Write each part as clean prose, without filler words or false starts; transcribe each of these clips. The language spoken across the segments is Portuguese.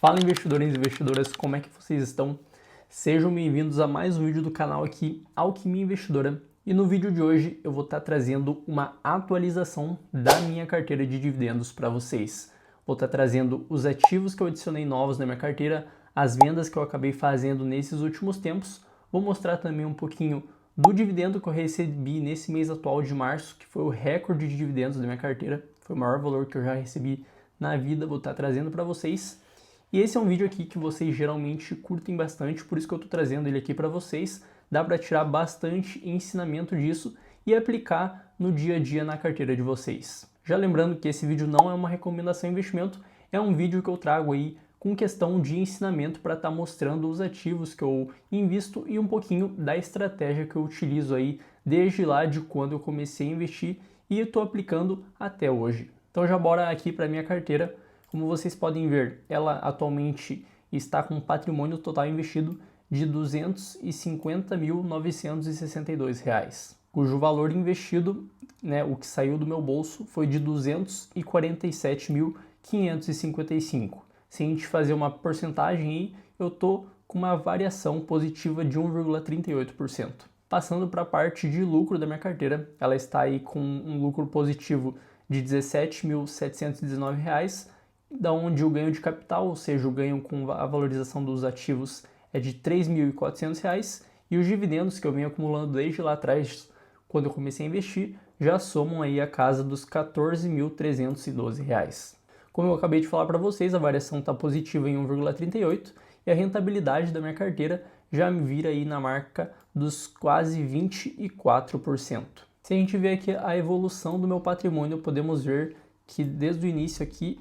Fala investidores e investidoras, como é que vocês estão? Sejam bem-vindos a mais um vídeo do canal aqui, Alquimia Investidora. E no vídeo de hoje eu vou estar trazendo uma atualização da minha carteira de dividendos para vocês. Vou estar trazendo os ativos que eu adicionei novos na minha carteira, as vendas que eu acabei fazendo nesses últimos tempos. Vou mostrar também um pouquinho do dividendo que eu recebi nesse mês atual de março, que foi o recorde de dividendos da minha carteira. Foi o maior valor que eu já recebi na vida, vou estar trazendo para vocês. E esse é um vídeo aqui que vocês geralmente curtem bastante, por isso que eu estou trazendo ele aqui para vocês. Dá para tirar bastante ensinamento disso e aplicar no dia a dia na carteira de vocês. Já lembrando que esse vídeo não é uma recomendação de investimento, é um vídeo que eu trago aí com questão de ensinamento para estar mostrando os ativos que eu invisto e um pouquinho da estratégia que eu utilizo aí desde lá de quando eu comecei a investir e estou aplicando até hoje. Então já bora aqui para minha carteira. Como vocês podem ver, ela atualmente está com um patrimônio total investido de R$ 250.962, cujo valor investido, o que saiu do meu bolso, foi de R$ 247.555. Se a gente fazer uma porcentagem aí, eu estou com uma variação positiva de 1,38%. Passando para a parte de lucro da minha carteira, ela está aí com um lucro positivo de R$ 17.719, da onde o ganho de capital, ou seja, o ganho com a valorização dos ativos, é de R$ 3.400, e os dividendos que eu venho acumulando desde lá atrás, quando eu comecei a investir, já somam aí a casa dos R$ 14.312. Como eu acabei de falar para vocês, a variação está positiva em 1,38 e a rentabilidade da minha carteira já me vira aí na marca dos quase 24%. Se a gente ver aqui a evolução do meu patrimônio, podemos ver que desde o início aqui,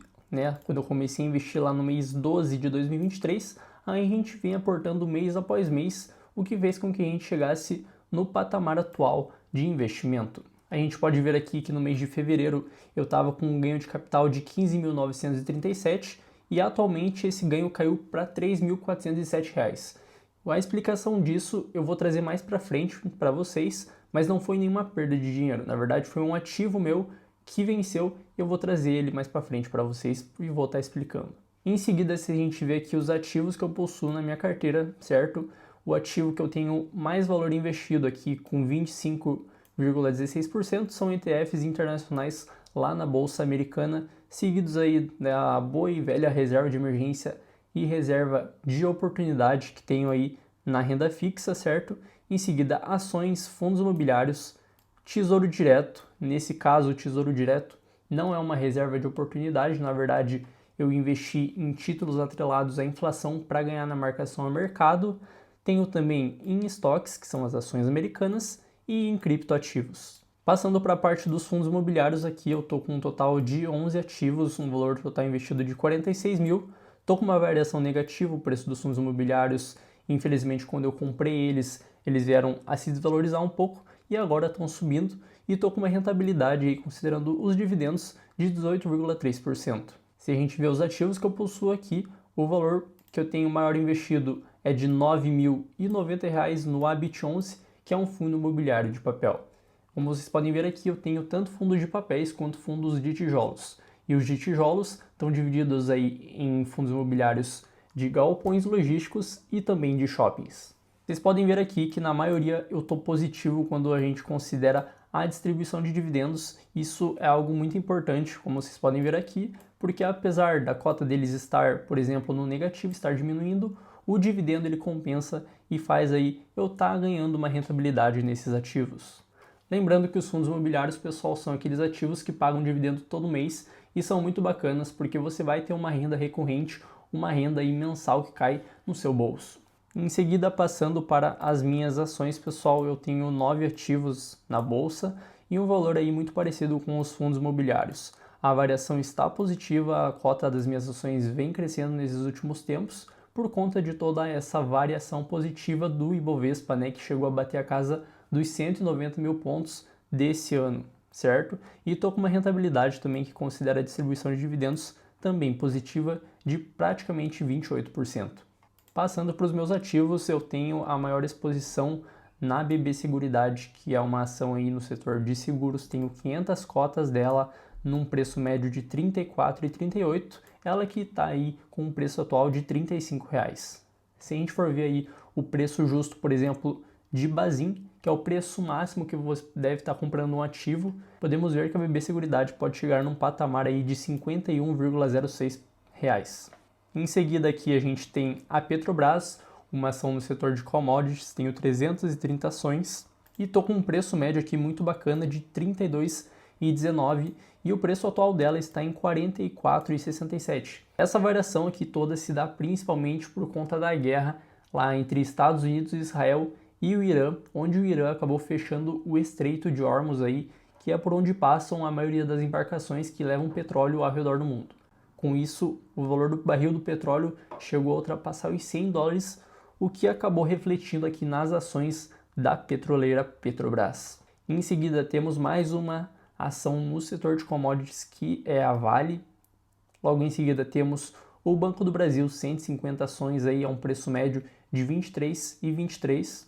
quando eu comecei a investir lá no mês 12 de 2023, aí a gente vem aportando mês após mês, o que fez com que a gente chegasse no patamar atual de investimento. A gente pode ver aqui que no mês de fevereiro eu estava com um ganho de capital de R$ 15.937 e atualmente esse ganho caiu para R$ 3.407. A explicação disso eu vou trazer mais para frente para vocês, mas não foi nenhuma perda de dinheiro. Na verdade, foi um ativo meu que venceu e eu vou trazer ele mais para frente para vocês e vou estar explicando. Em seguida, se a gente vê aqui os ativos que eu possuo na minha carteira, certo? O ativo que eu tenho mais valor investido aqui, com 25,16%, são ETFs internacionais lá na Bolsa Americana, seguidos aí da boa e velha reserva de emergência e reserva de oportunidade que tenho aí na renda fixa, certo? Em seguida, ações, fundos imobiliários, Tesouro Direto. Nesse caso, o Tesouro Direto não é uma reserva de oportunidade, na verdade eu investi em títulos atrelados à inflação para ganhar na marcação a mercado. Tenho também em estoques, que são as ações americanas, e em criptoativos. Passando para a parte dos fundos imobiliários, aqui eu estou com um total de 11 ativos, um valor total investido de 46 mil. Estou com uma variação negativa, o preço dos fundos imobiliários, infelizmente quando eu comprei eles vieram a se desvalorizar um pouco, e agora estão subindo e estou com uma rentabilidade aí, considerando os dividendos, de 18,3%. Se a gente vê os ativos que eu possuo aqui, o valor que eu tenho maior investido é de R$ 9.090 no Habit11, que é um fundo imobiliário de papel. Como vocês podem ver aqui, eu tenho tanto fundos de papéis quanto fundos de tijolos. E os de tijolos estão divididos aí em fundos imobiliários de galpões logísticos e também de shoppings. Vocês podem ver aqui que na maioria eu estou positivo quando a gente considera a distribuição de dividendos. Isso é algo muito importante, como vocês podem ver aqui, porque apesar da cota deles estar, por exemplo, no negativo, estar diminuindo, o dividendo ele compensa e faz aí eu estar ganhando uma rentabilidade nesses ativos. Lembrando que os fundos imobiliários, pessoal, são aqueles ativos que pagam dividendo todo mês e são muito bacanas porque você vai ter uma renda recorrente, uma renda aí mensal que cai no seu bolso. Em seguida, passando para as minhas ações, pessoal, eu tenho 9 ativos na bolsa e um valor aí muito parecido com os fundos imobiliários. A variação está positiva, a cota das minhas ações vem crescendo nesses últimos tempos por conta de toda essa variação positiva do Ibovespa, que chegou a bater a casa dos 190 mil pontos desse ano, certo? E estou com uma rentabilidade também que considera a distribuição de dividendos também positiva de praticamente 28%. Passando para os meus ativos, eu tenho a maior exposição na BB Seguridade, que é uma ação aí no setor de seguros. Tenho 500 cotas dela num preço médio de R$ 34,38. ela que está aí com um preço atual de R$ 35. Se a gente for ver aí o preço justo, por exemplo, de Bazin, que é o preço máximo que você deve estar comprando um ativo, podemos ver que a BB Seguridade pode chegar num patamar aí de R$ 51,06. Em seguida aqui a gente tem a Petrobras, uma ação no setor de commodities, tenho 330 ações e estou com um preço médio aqui muito bacana de R$ 32,19 e o preço atual dela está em R$ 44,67. Essa variação aqui toda se dá principalmente por conta da guerra lá entre Estados Unidos e Israel e o Irã, onde o Irã acabou fechando o Estreito de Hormuz aí, que é por onde passam a maioria das embarcações que levam petróleo ao redor do mundo. Com isso, o valor do barril do petróleo chegou a ultrapassar os $100, o que acabou refletindo aqui nas ações da petroleira Petrobras. Em seguida, temos mais uma ação no setor de commodities, que é a Vale. Logo em seguida, temos o Banco do Brasil, 150 ações aí a um preço médio de R$ 23,23.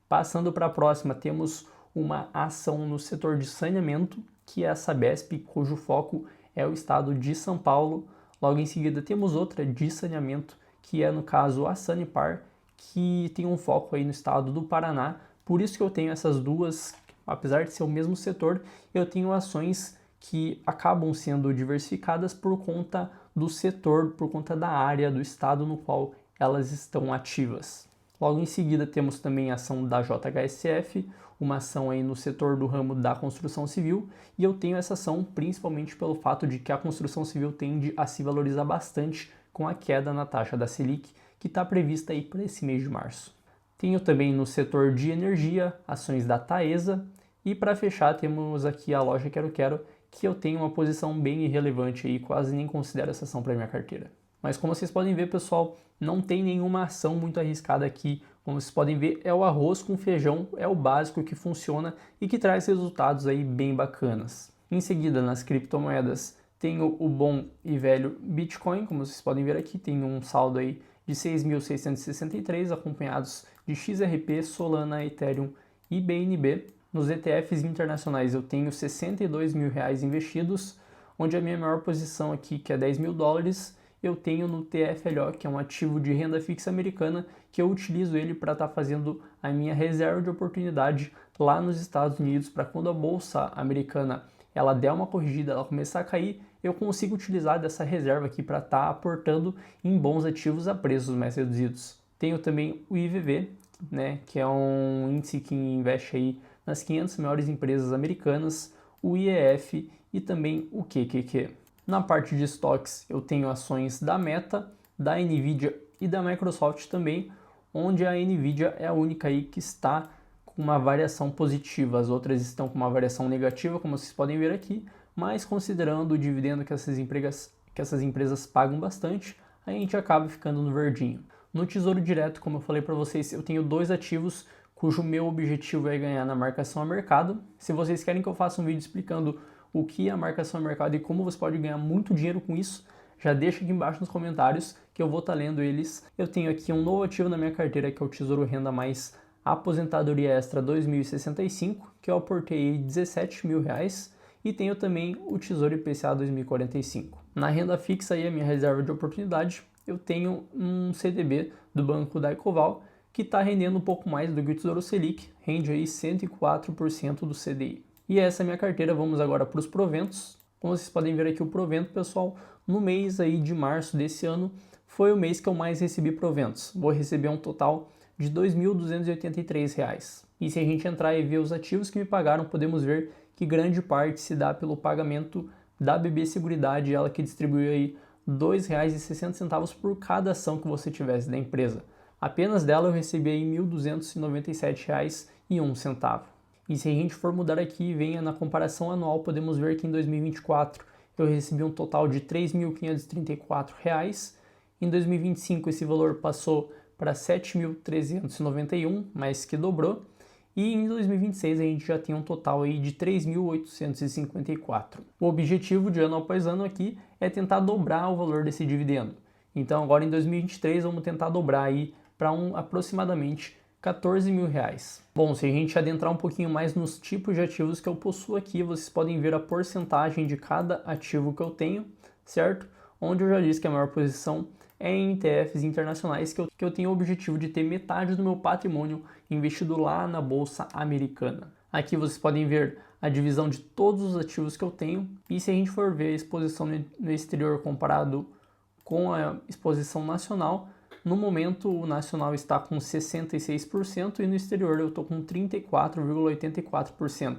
Passando para a próxima, temos uma ação no setor de saneamento, que é a Sabesp, cujo foco é o estado de São Paulo. Logo em seguida, temos outra de saneamento, que é, no caso, a Sanepar, que tem um foco aí no estado do Paraná. Por isso que eu tenho essas duas, apesar de ser o mesmo setor, eu tenho ações que acabam sendo diversificadas por conta do setor, por conta da área do estado no qual elas estão ativas. Logo em seguida temos também a ação da JHSF, uma ação aí no setor do ramo da construção civil, e eu tenho essa ação principalmente pelo fato de que a construção civil tende a se valorizar bastante com a queda na taxa da Selic, que está prevista aí para esse mês de março. Tenho também no setor de energia, ações da Taesa, e para fechar temos aqui a loja Quero Quero, que eu tenho uma posição bem irrelevante aí, quase nem considero essa ação para minha carteira. Mas como vocês podem ver, pessoal, não tem nenhuma ação muito arriscada aqui. Como vocês podem ver, é o arroz com feijão, é o básico que funciona e que traz resultados aí bem bacanas. Em seguida, nas criptomoedas, tenho o bom e velho Bitcoin, como vocês podem ver aqui, tem um saldo aí de 6.663, acompanhados de XRP, Solana, Ethereum e BNB. Nos ETFs internacionais eu tenho R$62 mil investidos, onde a minha maior posição aqui, que é $10.000, eu tenho no TFLO, que é um ativo de renda fixa americana, que eu utilizo ele para estar fazendo a minha reserva de oportunidade lá nos Estados Unidos, para quando a bolsa americana ela der uma corrigida, ela começar a cair, eu consigo utilizar dessa reserva aqui para estar aportando em bons ativos a preços mais reduzidos. Tenho também o IVV, né, que é um índice que investe aí nas 500 maiores empresas americanas, o IEF e também o QQQ. Na parte de estoques, eu tenho ações da Meta, da Nvidia e da Microsoft também, onde a Nvidia é a única aí que está com uma variação positiva. As outras estão com uma variação negativa, como vocês podem ver aqui, mas considerando o dividendo que essas empresas pagam bastante, a gente acaba ficando no verdinho. No Tesouro Direto, como eu falei para vocês, eu tenho dois ativos cujo meu objetivo é ganhar na marcação a mercado. Se vocês querem que eu faça um vídeo explicando o que é a marcação a mercado e como você pode ganhar muito dinheiro com isso, já deixa aqui embaixo nos comentários que eu vou estar lendo eles. Eu tenho aqui um novo ativo na minha carteira, que é o Tesouro Renda Mais Aposentadoria Extra 2065, que eu aportei R$17 mil, e tenho também o Tesouro IPCA 2045. Na renda fixa aí, a minha reserva de oportunidade, eu tenho um CDB do Banco da Ecoval, que está rendendo um pouco mais do que o Tesouro Selic, rende aí 104% do CDI. E essa é a minha carteira. Vamos agora para os proventos. Como vocês podem ver aqui, o provento, pessoal, no mês aí de março desse ano, foi o mês que eu mais recebi proventos. Vou receber um total de R$ 2.283. E se a gente entrar e ver os ativos que me pagaram, podemos ver que grande parte se dá pelo pagamento da BB Seguridade, ela que distribuiu aí R$ 2,60 por cada ação que você tivesse da empresa. Apenas dela eu recebi aí R$ 1.297,01. E se a gente for mudar aqui e venha na comparação anual, podemos ver que em 2024 eu recebi um total de R$ 3.534. Em 2025 esse valor passou para R$ 7.391, mais que dobrou. E em 2026 a gente já tem um total aí de R$ 3.854. O objetivo de ano após ano aqui é tentar dobrar o valor desse dividendo. Então agora em 2023 vamos tentar dobrar aí para aproximadamente R$ 14 mil. Bom, se a gente adentrar um pouquinho mais nos tipos de ativos que eu possuo aqui, vocês podem ver a porcentagem de cada ativo que eu tenho. certo? Onde eu já disse que a maior posição é em ETFs internacionais, que eu tenho o objetivo de ter metade do meu patrimônio investido lá na Bolsa Americana. Aqui vocês podem ver a divisão de todos os ativos que eu tenho, e se a gente for ver a exposição no exterior comparado com a exposição nacional, no momento o nacional está com 66% e no exterior eu estou com 34,84%,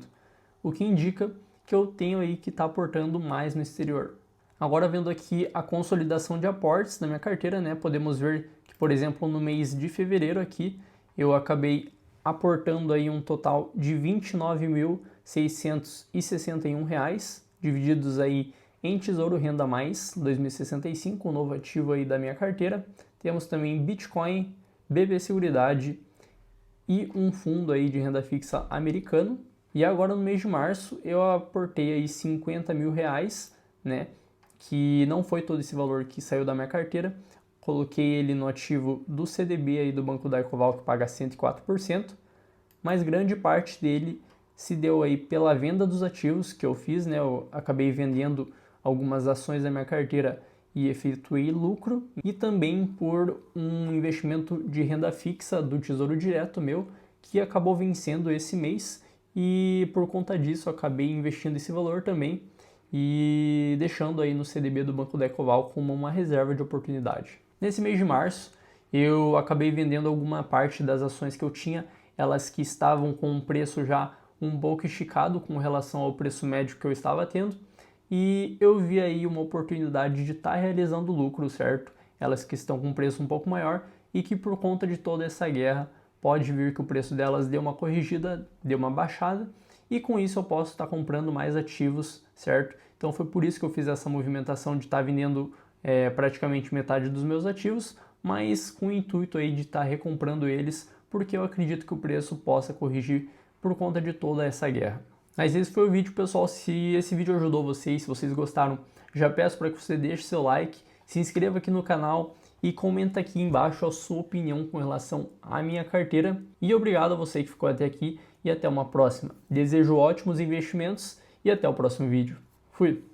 o que indica que eu tenho aí que estar aportando mais no exterior. Agora vendo aqui a consolidação de aportes na minha carteira, né, podemos ver que, por exemplo, no mês de fevereiro aqui, eu acabei aportando aí um total de R$ 29.661, divididos aí em Tesouro Renda Mais 2065, o novo ativo aí da minha carteira. Temos também Bitcoin, BB Seguridade e um fundo aí de renda fixa americano. E agora no mês de março eu aportei aí R$50 mil, né? Que não foi todo esse valor que saiu da minha carteira. Coloquei ele no ativo do CDB aí do Banco da Ecoval, que paga 104%, mas grande parte dele se deu aí pela venda dos ativos que eu fiz, né? Eu acabei vendendo algumas ações da minha carteira e efetuei lucro, e também por um investimento de renda fixa do Tesouro Direto meu, que acabou vencendo esse mês, e por conta disso eu acabei investindo esse valor também e deixando aí no CDB do Banco da Ecoval como uma reserva de oportunidade. Nesse mês de março, eu acabei vendendo alguma parte das ações que eu tinha, elas que estavam com um preço já um pouco esticado com relação ao preço médio que eu estava tendo, e eu vi aí uma oportunidade de estar realizando lucro, certo? Elas que estão com um preço um pouco maior e que por conta de toda essa guerra pode vir que o preço delas dê uma corrigida, dê uma baixada, e com isso eu posso estar comprando mais ativos, certo? Então foi por isso que eu fiz essa movimentação de estar vendendo praticamente metade dos meus ativos, mas com o intuito aí de estar recomprando eles, porque eu acredito que o preço possa corrigir por conta de toda essa guerra. Mas esse foi o vídeo, pessoal. Se esse vídeo ajudou vocês, se vocês gostaram, já peço para que você deixe seu like, se inscreva aqui no canal e comenta aqui embaixo a sua opinião com relação à minha carteira. E obrigado a você que ficou até aqui e até uma próxima. Desejo ótimos investimentos e até o próximo vídeo. Fui!